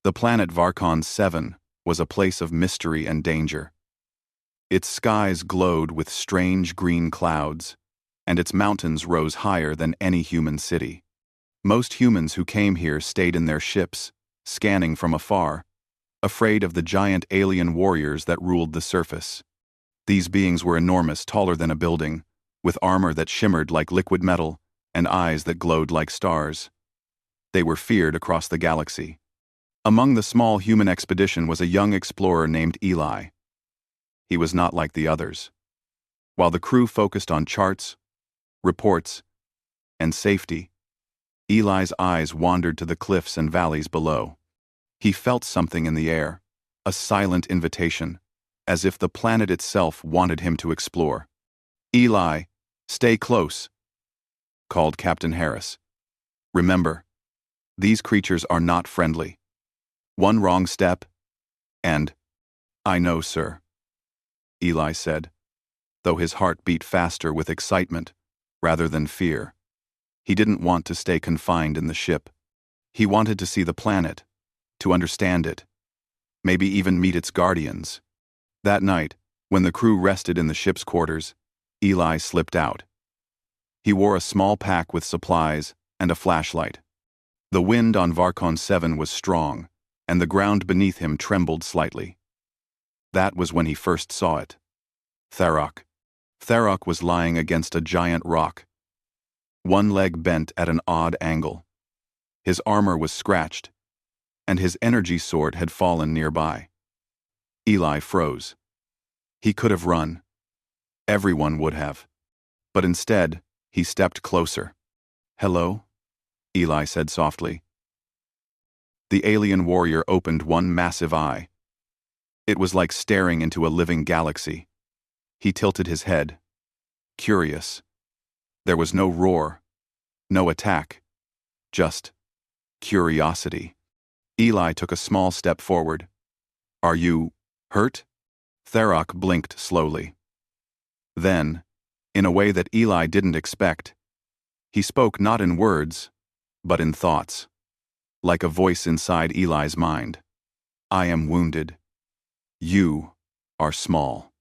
The planet Varkon 7 was a place of mystery and danger. Its skies glowed with strange green clouds, and its mountains rose higher than any human city. Most humans who came here stayed in their ships, scanning from afar, afraid of the giant alien warriors that ruled the surface. These beings were enormous, taller than a building, with armor that shimmered like liquid metal and eyes that glowed like stars. They were feared across the galaxy. Among the small human expedition was a young explorer named Eli. He was not like the others. While the crew focused on charts, reports, and safety, Eli's eyes wandered to the cliffs and valleys below. He felt something in the air, a silent invitation, as if the planet itself wanted him to explore. "Eli, stay close," called Captain Harris. "Remember, these creatures are not friendly. One wrong step, and—" "I know, sir," Eli said, though his heart beat faster with excitement rather than fear. He didn't want to stay confined in the ship. He wanted to see the planet, to understand it, maybe even meet its guardians. That night, when the crew rested in the ship's quarters, Eli slipped out. He wore a small pack with supplies and a flashlight. The wind on Varkon 7 was strong, and the ground beneath him trembled slightly. That was when he first saw it. Tharok. Tharok was lying against a giant rock, one leg bent at an odd angle. His armor was scratched, and his energy sword had fallen nearby. Eli froze. He could have run. Everyone would have. But instead, he stepped closer. "Hello?" Eli said softly. The alien warrior opened one massive eye. It was like staring into a living galaxy. He tilted his head, curious. There was no roar, no attack, just curiosity. Eli took a small step forward. "Are you hurt?" Tharok blinked slowly. Then, in a way that Eli didn't expect, he spoke not in words, but in thoughts, like a voice inside Eli's mind. "I am wounded. You are small."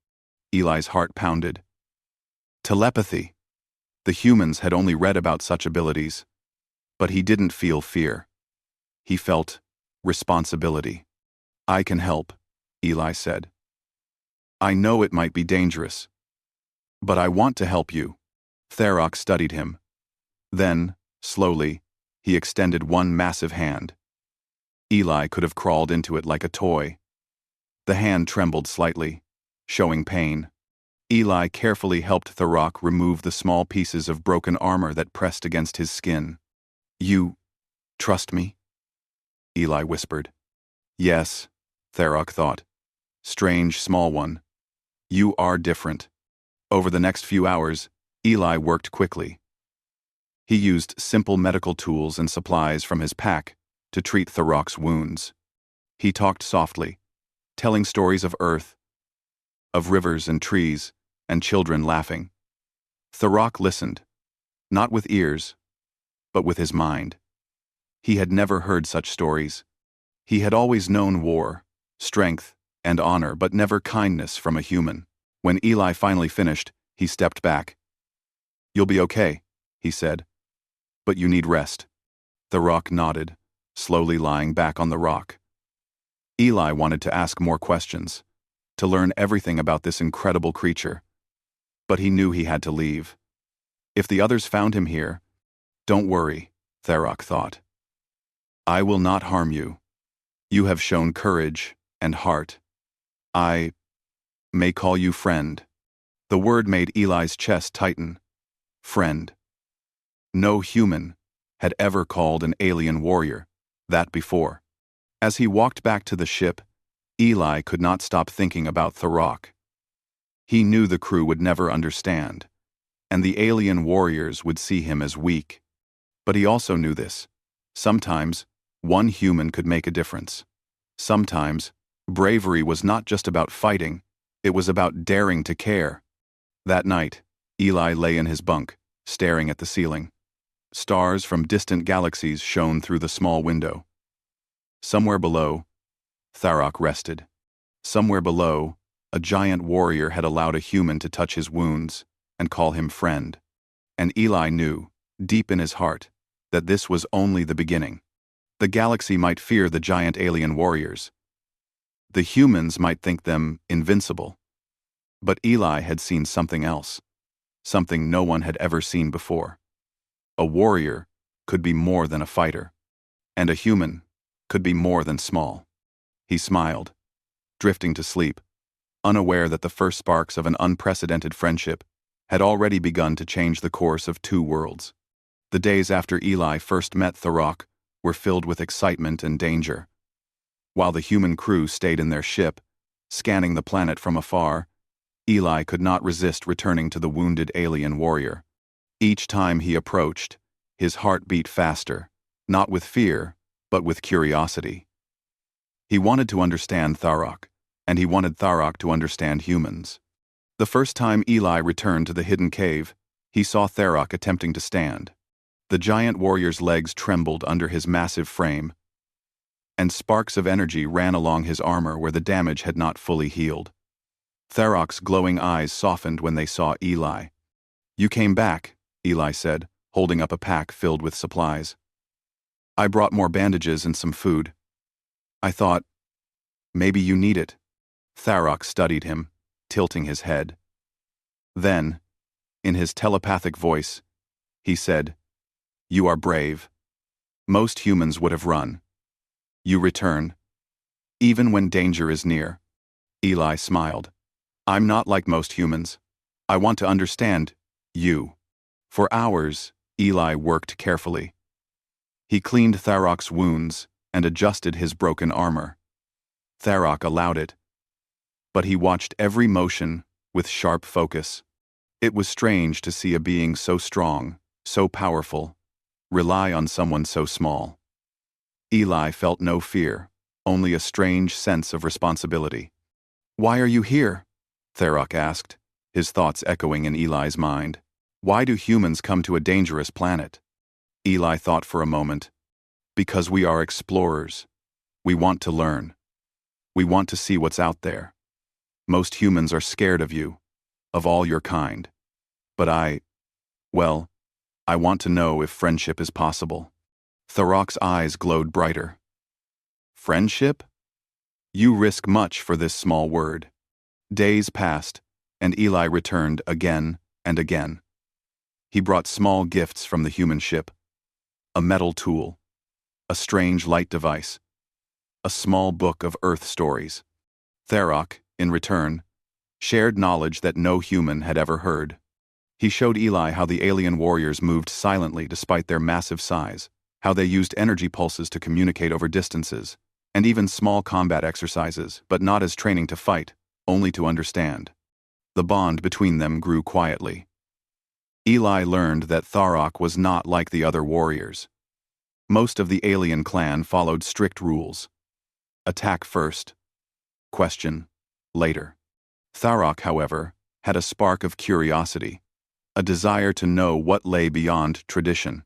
Eli's heart pounded. Telepathy. The humans had only read about such abilities, but he didn't feel fear. He felt responsibility. "I can help," Eli said. "I know it might be dangerous, but I want to help you." Tharok studied him. Then, slowly, he extended one massive hand. Eli could have crawled into it like a toy. The hand trembled slightly, showing pain. Eli carefully helped Tharok remove the small pieces of broken armor that pressed against his skin. "You trust me?" Eli whispered. "Yes," Tharok thought. "Strange small one. You are different." Over the next few hours, Eli worked quickly. He used simple medical tools and supplies from his pack to treat Tharok's wounds. He talked softly, telling stories of Earth, of rivers and trees, and children laughing. Tharok listened, not with ears, but with his mind. He had never heard such stories. He had always known war, strength, and honor, but never kindness from a human. When Eli finally finished, he stepped back. "You'll be okay," he said. "But you need rest." Tharok nodded, slowly lying back on the rock. Eli wanted to ask more questions, to learn everything about this incredible creature. But he knew he had to leave. If the others found him here, "Don't worry," Tharok thought. "I will not harm you. You have shown courage and heart. I may call you friend." The word made Eli's chest tighten. Friend. No human had ever called an alien warrior that before. As he walked back to the ship, Eli could not stop thinking about Tharok. He knew the crew would never understand, and the alien warriors would see him as weak. But he also knew this. Sometimes, one human could make a difference. Sometimes, bravery was not just about fighting, it was about daring to care. That night, Eli lay in his bunk, staring at the ceiling. Stars from distant galaxies shone through the small window. Somewhere below, Tharok rested. Somewhere below, a giant warrior had allowed a human to touch his wounds and call him friend. And Eli knew, deep in his heart, that this was only the beginning. The galaxy might fear the giant alien warriors. The humans might think them invincible. But Eli had seen something else, something no one had ever seen before. A warrior could be more than a fighter, and a human could be more than small. He smiled, drifting to sleep, unaware that the first sparks of an unprecedented friendship had already begun to change the course of two worlds. The days after Eli first met Tharok were filled with excitement and danger. While the human crew stayed in their ship, scanning the planet from afar, Eli could not resist returning to the wounded alien warrior. Each time he approached, his heart beat faster, not with fear, but with curiosity. He wanted to understand Tharok, and he wanted Tharok to understand humans. The first time Eli returned to the hidden cave, he saw Tharok attempting to stand. The giant warrior's legs trembled under his massive frame, and sparks of energy ran along his armor where the damage had not fully healed. Tharok's glowing eyes softened when they saw Eli. "You came back," Eli said, holding up a pack filled with supplies. "I brought more bandages and some food. I thought, maybe you need it." Tharok studied him, tilting his head. Then, in his telepathic voice, he said, "You are brave. Most humans would have run. You return, even when danger is near." Eli smiled. "I'm not like most humans. I want to understand you." For hours, Eli worked carefully. He cleaned Tharok's wounds and adjusted his broken armor. Tharok allowed it, but he watched every motion with sharp focus. It was strange to see a being so strong, so powerful, rely on someone so small. Eli felt no fear, only a strange sense of responsibility. "Why are you here?" Tharok asked, his thoughts echoing in Eli's mind. "Why do humans come to a dangerous planet?" Eli thought for a moment. "Because we are explorers. We want to learn. We want to see what's out there. Most humans are scared of you, of all your kind. But I want to know if friendship is possible." Tharok's eyes glowed brighter. "Friendship? You risk much for this small word." Days passed, and Eli returned again and again. He brought small gifts from the human ship. A metal tool, a strange light device, a small book of Earth stories. Tharok, in return, shared knowledge that no human had ever heard. He showed Eli how the alien warriors moved silently despite their massive size, how they used energy pulses to communicate over distances, and even small combat exercises, but not as training to fight, only to understand. The bond between them grew quietly. Eli learned that Tharok was not like the other warriors. Most of the alien clan followed strict rules. Attack first. Question later. Tharok, however, had a spark of curiosity, a desire to know what lay beyond tradition.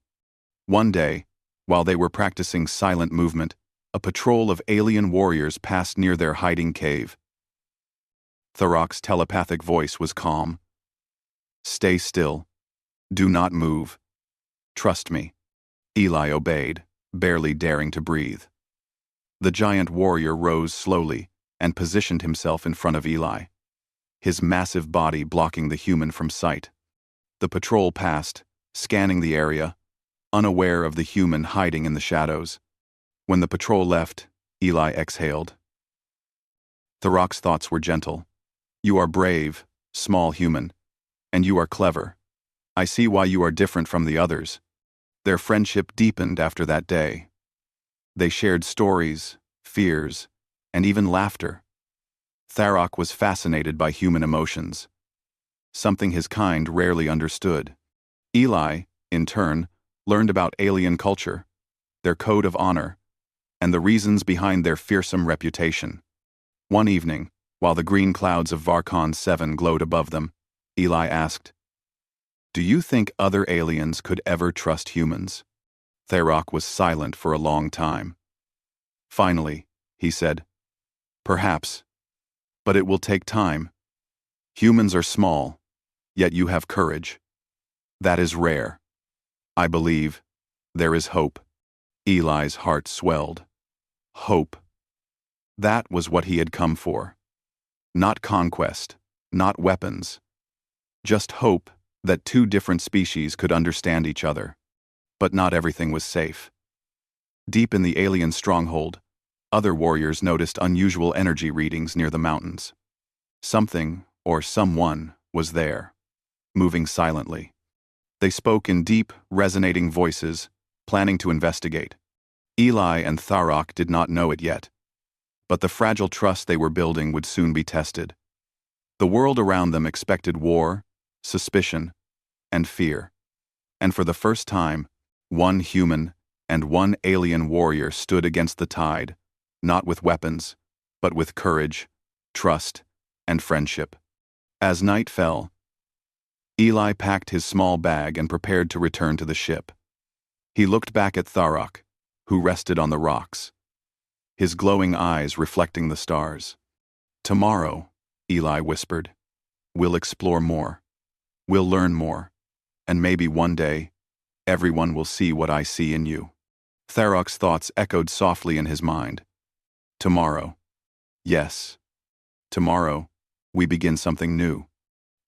One day, while they were practicing silent movement, a patrol of alien warriors passed near their hiding cave. Tharok's telepathic voice was calm. "Stay still. Do not move. Trust me." Eli obeyed, barely daring to breathe. The giant warrior rose slowly and positioned himself in front of Eli, his massive body blocking the human from sight. The patrol passed, scanning the area, unaware of the human hiding in the shadows. When the patrol left, Eli exhaled. Tharok's thoughts were gentle. "You are brave, small human, and you are clever. I see why you are different from the others." Their friendship deepened after that day. They shared stories, fears, and even laughter. Tharok was fascinated by human emotions, something his kind rarely understood. Eli, in turn, learned about alien culture, their code of honor, and the reasons behind their fearsome reputation. One evening, while the green clouds of Varkon 7 glowed above them, Eli asked, "Do you think other aliens could ever trust humans?" Tharok was silent for a long time. Finally, he said, "Perhaps. But it will take time. Humans are small, yet you have courage. That is rare. I believe there is hope." Eli's heart swelled. Hope. That was what he had come for. Not conquest, not weapons. Just hope that two different species could understand each other. But not everything was safe. Deep in the alien stronghold, other warriors noticed unusual energy readings near the mountains. Something, or someone, was there, moving silently. They spoke in deep, resonating voices, planning to investigate. Eli and Tharok did not know it yet, but the fragile trust they were building would soon be tested. The world around them expected war, suspicion, and fear. And for the first time, one human and one alien warrior stood against the tide, not with weapons, but with courage, trust, and friendship. As night fell, Eli packed his small bag and prepared to return to the ship. He looked back at Tharok, who rested on the rocks, his glowing eyes reflecting the stars. "Tomorrow," Eli whispered, "we'll explore more. We'll learn more. And maybe one day, everyone will see what I see in you." Tharok's thoughts echoed softly in his mind. Tomorrow. Yes. Tomorrow, we begin something new.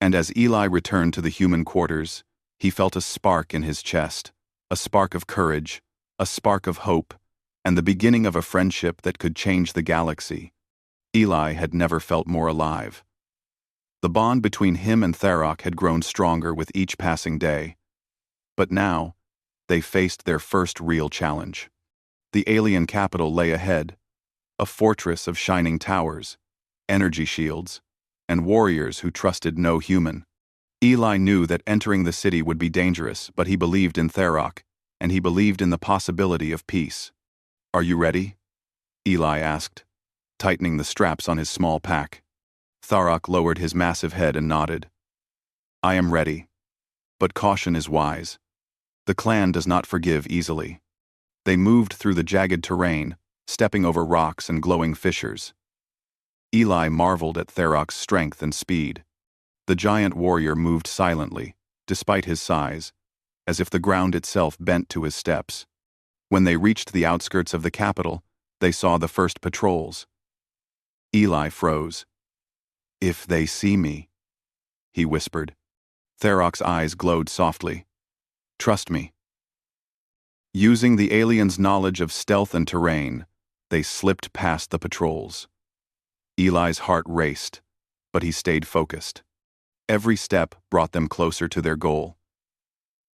And as Eli returned to the human quarters, he felt a spark in his chest, a spark of courage, a spark of hope, and the beginning of a friendship that could change the galaxy. Eli had never felt more alive. The bond between him and Tharok had grown stronger with each passing day. But now, they faced their first real challenge. The alien capital lay ahead, a fortress of shining towers, energy shields, and warriors who trusted no human. Eli knew that entering the city would be dangerous, but he believed in Tharok, and he believed in the possibility of peace. "Are you ready?" Eli asked, tightening the straps on his small pack. Tharok lowered his massive head and nodded. "I am ready. But caution is wise. The clan does not forgive easily." They moved through the jagged terrain, stepping over rocks and glowing fissures. Eli marveled at Tharok's strength and speed. The giant warrior moved silently, despite his size, as if the ground itself bent to his steps. When they reached the outskirts of the capital, they saw the first patrols. Eli froze. "If they see me," he whispered. Tharok's eyes glowed softly. "Trust me." Using the aliens' knowledge of stealth and terrain, they slipped past the patrols. Eli's heart raced, but he stayed focused. Every step brought them closer to their goal,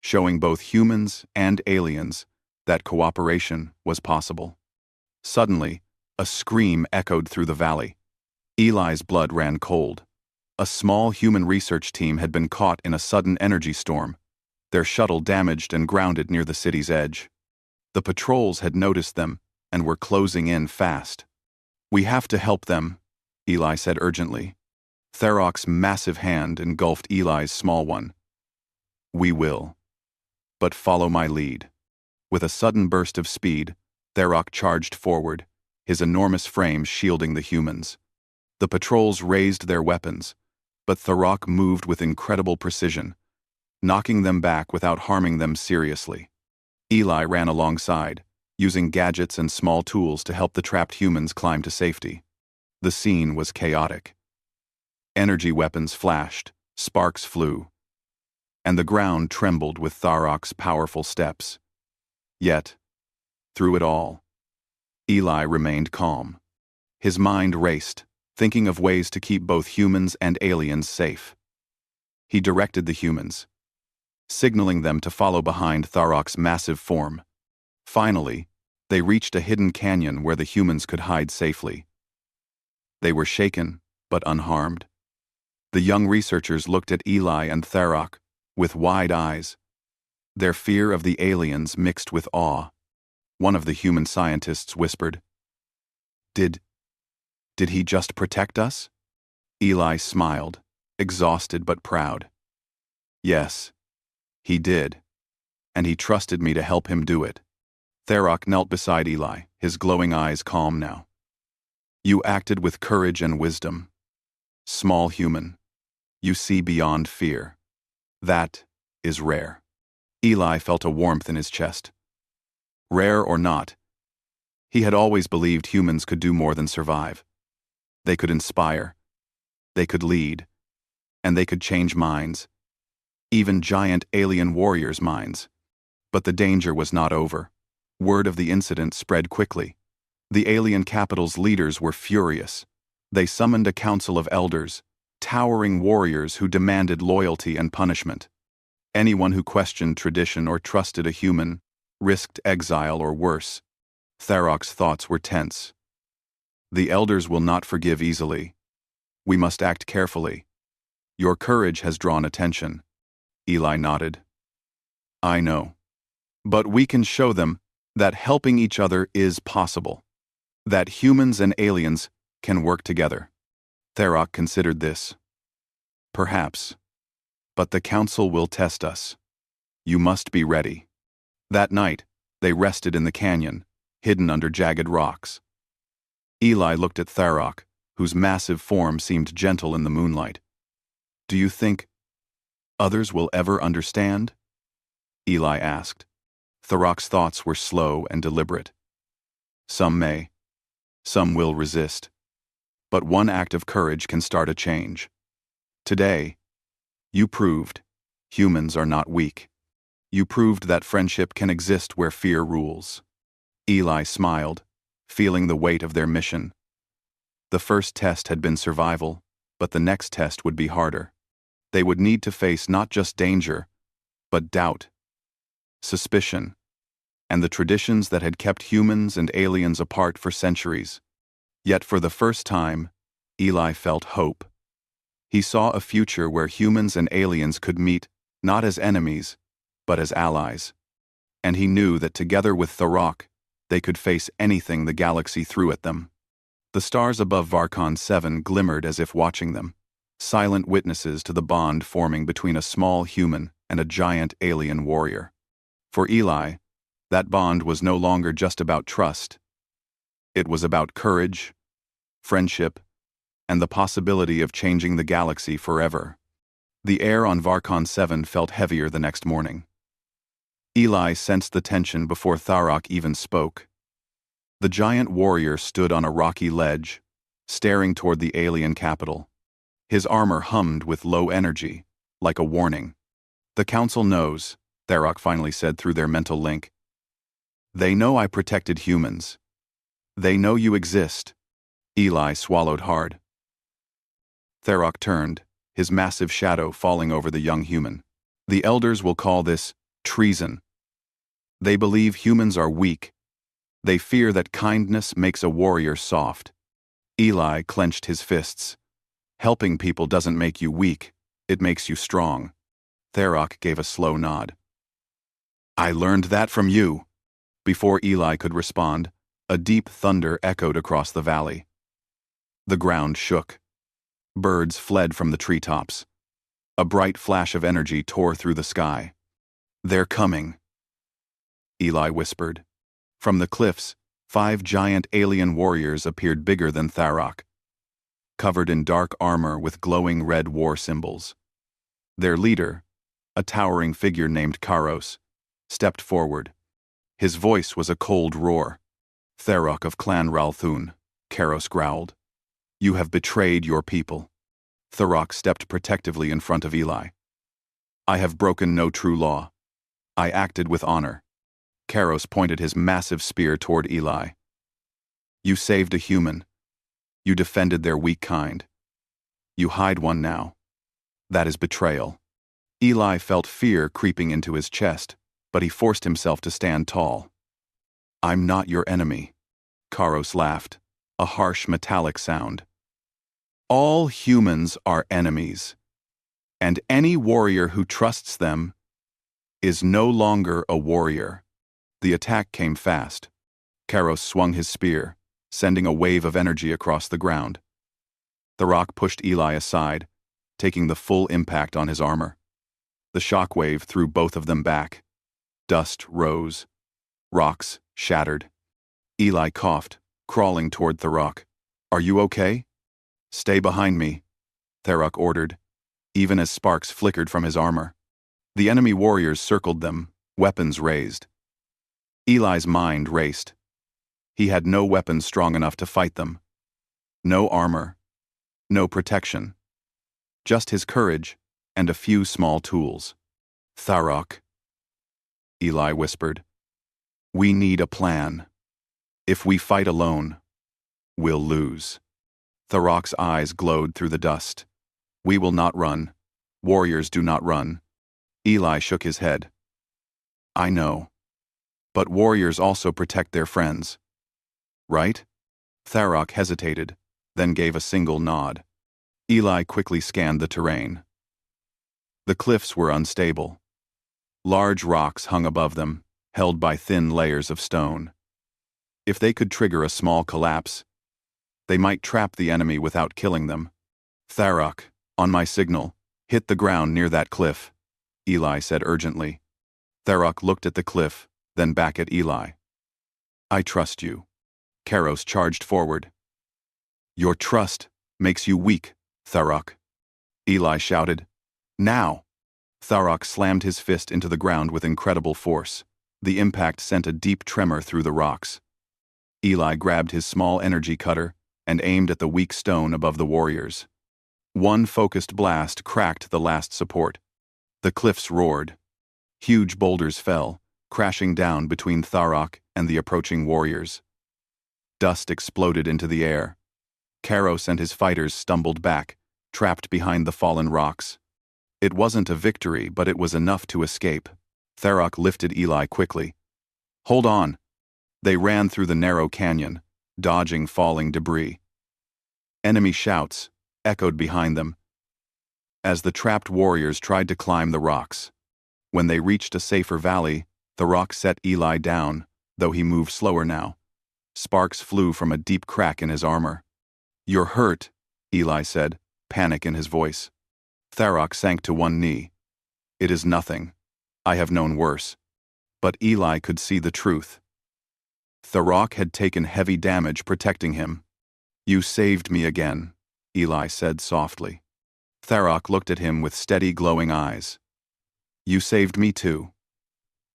showing both humans and aliens that cooperation was possible. Suddenly, a scream echoed through the valley. Eli's blood ran cold. A small human research team had been caught in a sudden energy storm, their shuttle damaged and grounded near the city's edge. The patrols had noticed them and were closing in fast. "We have to help them," Eli said urgently. Tharok's massive hand engulfed Eli's small one. "We will. But follow my lead." With a sudden burst of speed, Tharok charged forward, his enormous frame shielding the humans. The patrols raised their weapons, but Tharok moved with incredible precision, knocking them back without harming them seriously. Eli ran alongside, using gadgets and small tools to help the trapped humans climb to safety. The scene was chaotic. Energy weapons flashed, sparks flew, and the ground trembled with Tharok's powerful steps. Yet, through it all, Eli remained calm. His mind raced, thinking of ways to keep both humans and aliens safe. He directed the humans, signaling them to follow behind Tharok's massive form. Finally, they reached a hidden canyon where the humans could hide safely. They were shaken, but unharmed. The young researchers looked at Eli and Tharok with wide eyes, their fear of the aliens mixed with awe. One of the human scientists whispered, Did he just protect us?" Eli smiled, exhausted but proud. "Yes, he did, and he trusted me to help him do it." Tharok knelt beside Eli, his glowing eyes calm now. You acted with courage and wisdom. Small human, you see beyond fear. That is rare. Eli felt a warmth in his chest. Rare or not, he had always believed humans could do more than survive. They could inspire, they could lead, and they could change minds, even giant alien warriors' minds. But the danger was not over. Word of the incident spread quickly. The alien capital's leaders were furious. They summoned a council of elders, towering warriors who demanded loyalty and punishment. Anyone who questioned tradition or trusted a human risked exile or worse. Tharok's thoughts were tense. The elders will not forgive easily. We must act carefully. Your courage has drawn attention. Eli nodded. I know. But we can show them that helping each other is possible. That humans and aliens can work together. Tharok considered this. Perhaps. But the council will test us. You must be ready. That night, they rested in the canyon, hidden under jagged rocks. Eli looked at Tharok, whose massive form seemed gentle in the moonlight. Do you think others will ever understand? Eli asked. Tharok's thoughts were slow and deliberate. Some may. Some will resist. But one act of courage can start a change. Today, you proved humans are not weak. You proved that friendship can exist where fear rules. Eli smiled, feeling the weight of their mission. The first test had been survival, but the next test would be harder. They would need to face not just danger, but doubt, suspicion, and the traditions that had kept humans and aliens apart for centuries. Yet for the first time, Eli felt hope. He saw a future where humans and aliens could meet, not as enemies, but as allies. And he knew that together with Tharok, they could face anything the galaxy threw at them. The stars above Varkon 7 glimmered as if watching them, silent witnesses to the bond forming between a small human and a giant alien warrior. For Eli, that bond was no longer just about trust. It was about courage, friendship, and the possibility of changing the galaxy forever. The air on Varkon 7 felt heavier the next morning. Eli sensed the tension before Tharok even spoke. The giant warrior stood on a rocky ledge, staring toward the alien capital. His armor hummed with low energy, like a warning. The council knows, Tharok finally said through their mental link. They know I protected humans. They know you exist. Eli swallowed hard. Tharok turned, his massive shadow falling over the young human. The elders will call this treason. They believe humans are weak. They fear that kindness makes a warrior soft. Eli clenched his fists. Helping people doesn't make you weak, it makes you strong. Tharok gave a slow nod. I learned that from you. Before Eli could respond, a deep thunder echoed across the valley. The ground shook. Birds fled from the treetops. A bright flash of energy tore through the sky. They're coming, Eli whispered. From the cliffs, 5 giant alien warriors appeared bigger than Tharok, covered in dark armor with glowing red war symbols. Their leader, a towering figure named Karos, stepped forward. His voice was a cold roar. Tharok of Clan Ralthun, Karos growled. You have betrayed your people. Tharok stepped protectively in front of Eli. I have broken no true law. I acted with honor. Karos pointed his massive spear toward Eli. You saved a human. You defended their weak kind. You hide one now. That is betrayal. Eli felt fear creeping into his chest, but he forced himself to stand tall. I'm not your enemy. Karos laughed, a harsh metallic sound. All humans are enemies, and any warrior who trusts them is no longer a warrior. The attack came fast. Karos swung his spear, sending a wave of energy across the ground. Tharok pushed Eli aside, taking the full impact on his armor. The shockwave threw both of them back. Dust rose. Rocks shattered. Eli coughed, crawling toward Tharok. "Are you okay?" "Stay behind me," Tharok ordered, even as sparks flickered from his armor. The enemy warriors circled them, weapons raised. Eli's mind raced. He had no weapons strong enough to fight them. No armor. No protection. Just his courage and a few small tools. "Tharok," Eli whispered, "we need a plan. If we fight alone, we'll lose." Tharok's eyes glowed through the dust. "We will not run. Warriors do not run." Eli shook his head. "I know. But warriors also protect their friends. Right?" Tharok hesitated, then gave a single nod. Eli quickly scanned the terrain. The cliffs were unstable. Large rocks hung above them, held by thin layers of stone. If they could trigger a small collapse, they might trap the enemy without killing them. "Tharok, on my signal, hit the ground near that cliff," Eli said urgently. Tharok looked at the cliff, then back at Eli. "I trust you." Karos charged forward. "Your trust makes you weak, Tharok," Eli shouted. "Now!" Tharok slammed his fist into the ground with incredible force. The impact sent a deep tremor through the rocks. Eli grabbed his small energy cutter and aimed at the weak stone above the warriors. One focused blast cracked the last support. The cliffs roared. Huge boulders fell, crashing down between Tharok and the approaching warriors. Dust exploded into the air. Karos and his fighters stumbled back, trapped behind the fallen rocks. It wasn't a victory, but it was enough to escape. Tharok lifted Eli quickly. "Hold on." They ran through the narrow canyon, dodging falling debris. Enemy shouts echoed behind them as the trapped warriors tried to climb the rocks. When they reached a safer valley, Tharok set Eli down, though he moved slower now. Sparks flew from a deep crack in his armor. "You're hurt," Eli said, panic in his voice. Tharok sank to one knee. "It is nothing. I have known worse." But Eli could see the truth. Tharok had taken heavy damage protecting him. "You saved me again," Eli said softly. Tharok looked at him with steady, glowing eyes. "You saved me too.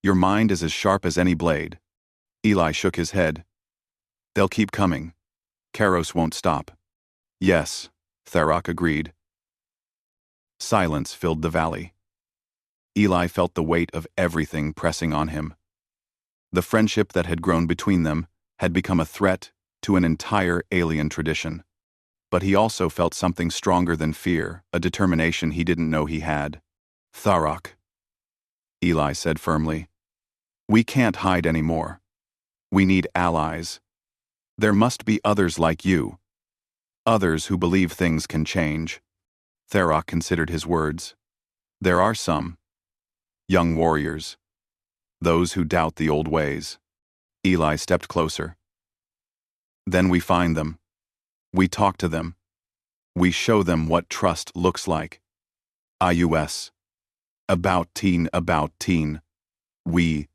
Your mind is as sharp as any blade." Eli shook his head. "They'll keep coming. Karos won't stop." "Yes," Tharok agreed. Silence filled the valley. Eli felt the weight of everything pressing on him. The friendship that had grown between them had become a threat to an entire alien tradition. But he also felt something stronger than fear, a determination he didn't know he had. "Tharok," Eli said firmly, "we can't hide anymore. We need allies. There must be others like you. Others who believe things can change." Tharok considered his words. "There are some. Young warriors. Those who doubt the old ways." Eli stepped closer. "Then we find them. We talk to them. We show them what trust looks like. IUS. About teen. We."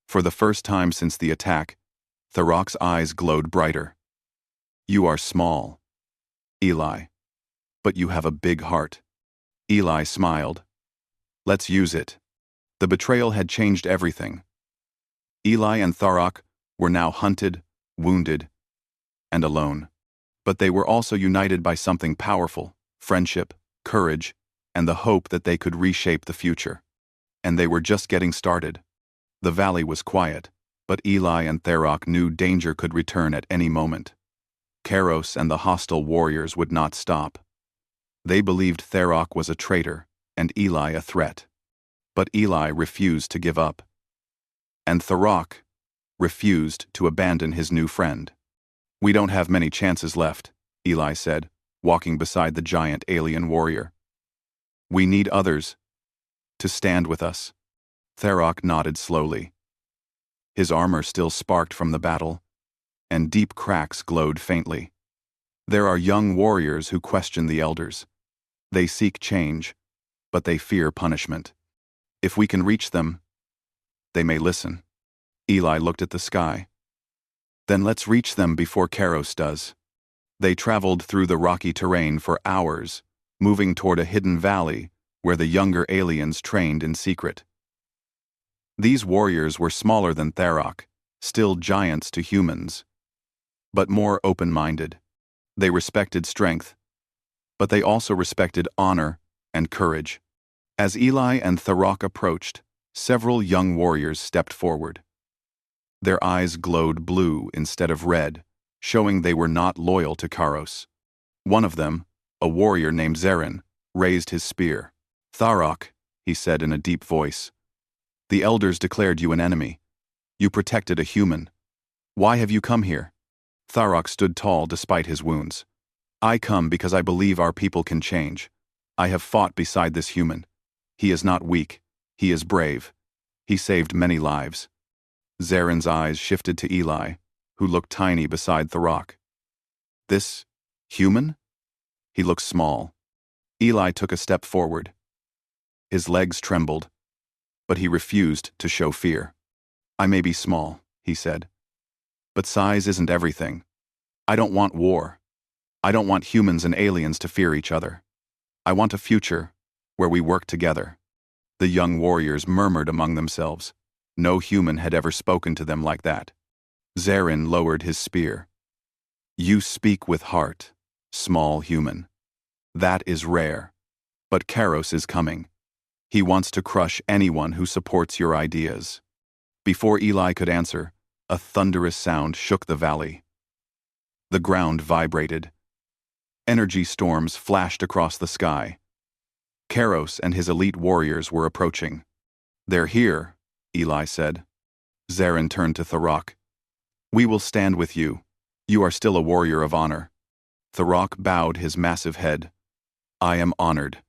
For the first time since the attack, Tharok's eyes glowed brighter. "You are small, Eli. But you have a big heart." Eli smiled. "Let's use it." The betrayal had changed everything. Eli and Tharok were now hunted, wounded, and alone. But they were also united by something powerful: friendship, courage, and the hope that they could reshape the future. And they were just getting started. The valley was quiet, but Eli and Tharok knew danger could return at any moment. Karos and the hostile warriors would not stop. They believed Tharok was a traitor and Eli a threat. But Eli refused to give up. And Tharok refused to abandon his new friend. "We don't have many chances left," Eli said, walking beside the giant alien warrior. "We need others to stand with us." Tharok nodded slowly. His armor still sparked from the battle, and deep cracks glowed faintly. "There are young warriors who question the elders. They seek change, but they fear punishment. If we can reach them, they may listen." Eli looked at the sky. Then let's reach them before Karos does. They traveled through the rocky terrain for hours, moving toward a hidden valley where the younger aliens trained in secret. These warriors were smaller than Tharok, still giants to humans, but more open-minded. They respected strength, but they also respected honor and courage. As Eli and Tharok approached, several young warriors stepped forward. Their eyes glowed blue instead of red, showing they were not loyal to Karos. One of them, a warrior named Zarin, raised his spear. "Tharok," he said in a deep voice, "the elders declared you an enemy. You protected a human. Why have you come here?" Tharok stood tall despite his wounds. "I come because I believe our people can change. I have fought beside this human. He is not weak. He is brave. He saved many lives." Zarin's eyes shifted to Eli, who looked tiny beside Tharok. "This human?" He looked small. Eli took a step forward. His legs trembled, but he refused to show fear. "I may be small," he said, "but size isn't everything. I don't want war. I don't want humans and aliens to fear each other. I want a future where we work together." The young warriors murmured among themselves. No human had ever spoken to them like that. Zarin lowered his spear. "You speak with heart, small human. That is rare. But Karos is coming. He wants to crush anyone who supports your ideas." Before Eli could answer, a thunderous sound shook the valley. The ground vibrated. Energy storms flashed across the sky. Karos and his elite warriors were approaching. "They're here," Eli said. Zarin turned to Tharok. "We will stand with you. You are still a warrior of honor." Tharok bowed his massive head. "I am honored."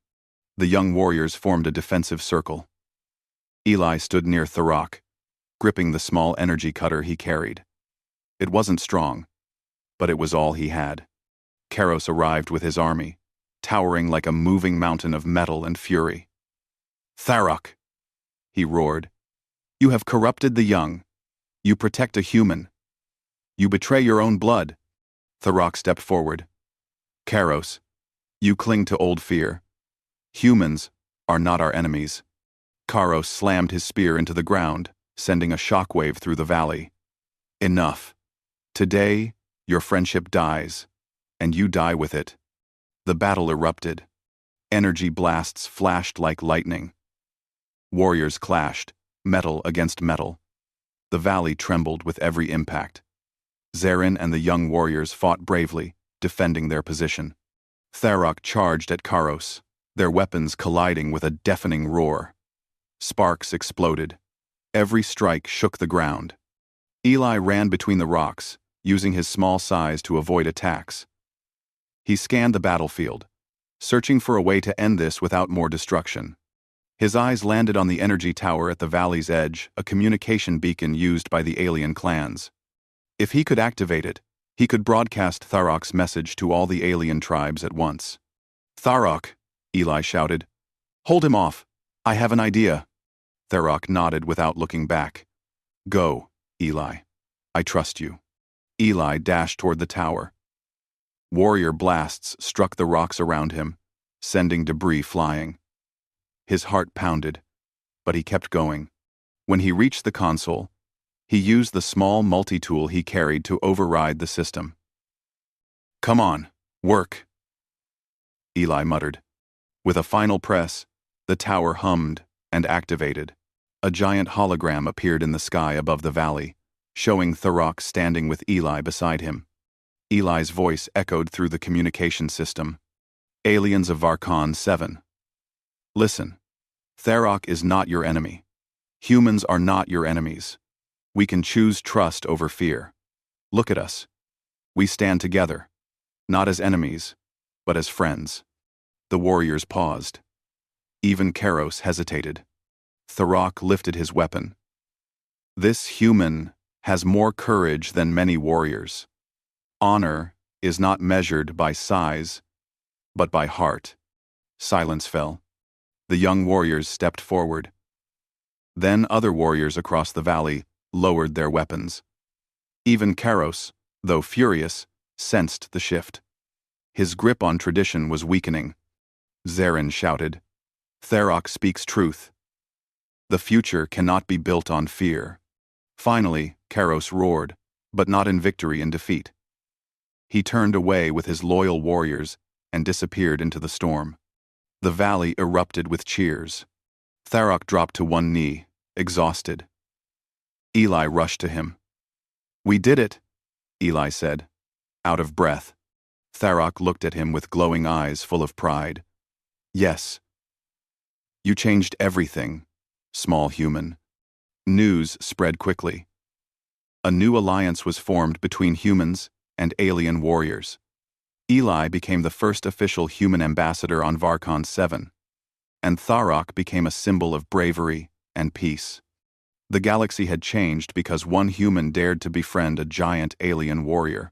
The young warriors formed a defensive circle. Eli stood near Tharok, gripping the small energy cutter he carried. It wasn't strong, but it was all he had. Karos arrived with his army, towering like a moving mountain of metal and fury. "Tharok!" he roared. "You have corrupted the young. You protect a human. You betray your own blood." Tharok stepped forward. "Karos, you cling to old fear. Humans are not our enemies." Karos slammed his spear into the ground, sending a shockwave through the valley. "Enough. Today, your friendship dies, and you die with it." The battle erupted. Energy blasts flashed like lightning. Warriors clashed, metal against metal. The valley trembled with every impact. Zarin and the young warriors fought bravely, defending their position. Tharok charged at Karos, their weapons colliding with a deafening roar. Sparks exploded. Every strike shook the ground. Eli ran between the rocks, using his small size to avoid attacks. He scanned the battlefield, searching for a way to end this without more destruction. His eyes landed on the energy tower at the valley's edge, a communication beacon used by the alien clans. If he could activate it, he could broadcast Tharok's message to all the alien tribes at once. "Tharok!" Eli shouted. "Hold him off. I have an idea." Tharok nodded without looking back. "Go, Eli. I trust you." Eli dashed toward the tower. Warrior blasts struck the rocks around him, sending debris flying. His heart pounded, but he kept going. When he reached the console, he used the small multi-tool he carried to override the system. "Come on, work," Eli muttered. With a final press, the tower hummed and activated. A giant hologram appeared in the sky above the valley, showing Tharok standing with Eli beside him. Eli's voice echoed through the communication system. "Aliens of Varkon 7. Listen, Tharok is not your enemy. Humans are not your enemies. We can choose trust over fear. Look at us. We stand together, not as enemies, but as friends." The warriors paused. Even Karos hesitated. Tharok lifted his weapon. "This human has more courage than many warriors. Honor is not measured by size, but by heart." Silence fell. The young warriors stepped forward. Then other warriors across the valley lowered their weapons. Even Karos, though furious, sensed the shift. His grip on tradition was weakening. Zarin shouted, "Tharok speaks truth. The future cannot be built on fear." Finally, Karos roared, but not in victory and defeat. He turned away with his loyal warriors and disappeared into the storm. The valley erupted with cheers. Tharok dropped to one knee, exhausted. Eli rushed to him. "We did it," Eli said, out of breath. Tharok looked at him with glowing eyes full of pride. "Yes. You changed everything, small human." News spread quickly. A new alliance was formed between humans and alien warriors. Eli became the first official human ambassador on Varkon 7, and Tharok became a symbol of bravery and peace. The galaxy had changed because one human dared to befriend a giant alien warrior.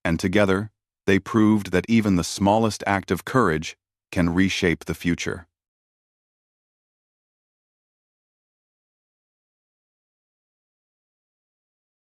And together, they proved that even the smallest act of courage can reshape the future.